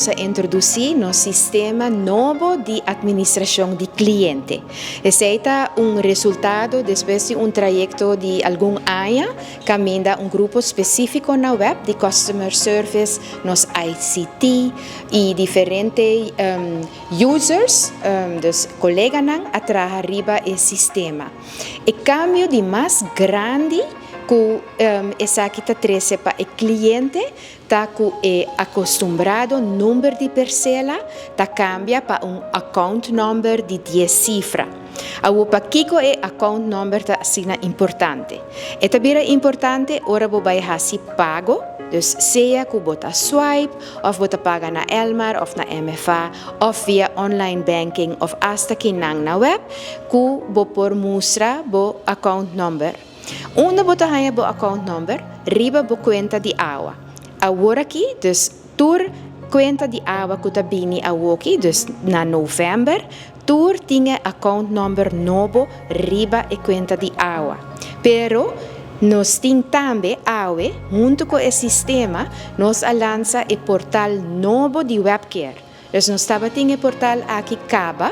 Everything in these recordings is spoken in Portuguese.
nós introduzir no sistema novo de administração de cliente. Esse é resultado depois de trajeto de algum ano, caminha grupo específico na web de Customer Service, nos ICT e diferentes users, dos colegas a trabalhar arriba o sistema. O cambio de mais grande que essa aqui está trazendo para o cliente, está acostumado número de parcela, está cambia para account number de 10 cifras. Para Kiko account number está assim importante. É também importante ora vai fazer pago, dus seja que você swipe, ou você paga na Elmar, ou na MFA, ou via online banking, ou hasta que na web, que você por mostrar o account number. Onde você tem o account number, riba a conta de água. Agora aqui, dus tur conta de água que está bem aqui, dus na novembro, tur tinha account number novo, riba a conta de água. Pero nós temos também, junto com o sistema, nós lançamos o portal novo de WebCare. Nós estamos tendo o portal aqui, Caba,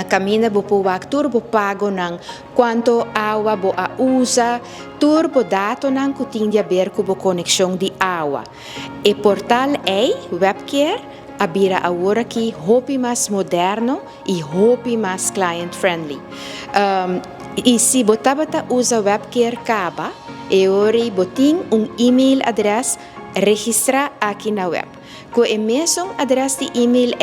caminha para turbo pago ng quanto água boa usa, turbo dato ng que tem a ver com a conexão de água. O portal é WebCare, abira agora aqui, hope mais moderno e hope mais client-friendly. E se você usa WebCare Caba, você tem e-mail address registrar aqui na web. Com o mesmo address de e-mail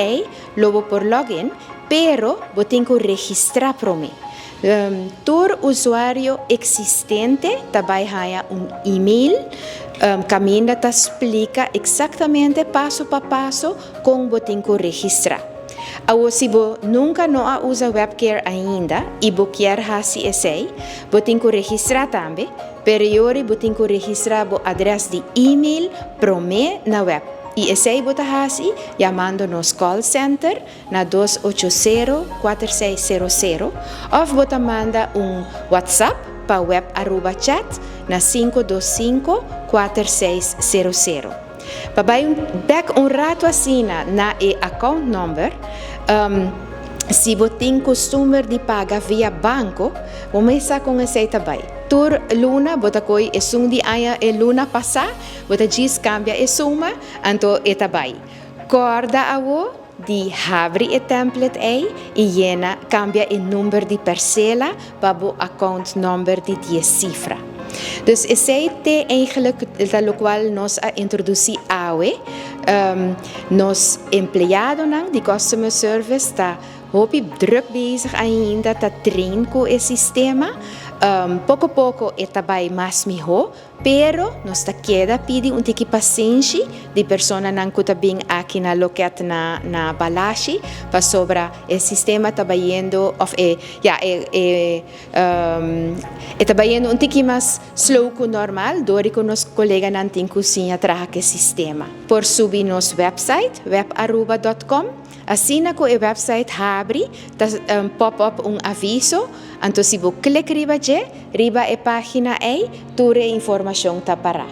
logo por login, pero você tem que registrar para mim. Todo usuário existente também tem e-mail, caminha te explica exatamente passo a passo como você tem que registrar. Se você nunca não usa WebCare ainda e você quer fazer isso, você tem que registrar também, pero você tem que registrar o address de e-mail para mim na web. E esse você faz chamando nos call center na 280-4600 ou você manda WhatsApp para web@chat na 525-4600. Para back rato assim na account number, se você tem costume de pagar via banco, vamos começar com esse também. Tur luna, bota koi esung di aya luna passa, bota diz cambia suma, anto etabai. Corda awo di habri e template e jena cambia o número de parcela para o account number de 10 cifra. Dus esse é eigenlijk da qual nós introduzimos AWE. Nos empleado de customer service está druk bezig ainda, está train com o sistema. Pouco a pouco está bem mais melhor, pero nos queda pedir tique paciência de pessoa que está bem aqui na locat na balashi para sobre o sistema está indo está indo tique mais slow que normal, dori que nos colega não tem cozinha traga que sistema. Por subir nos website webaruba.com. Assim que o website abre, pop-up aviso, então se você clica riba a página aí, toda a informação está para.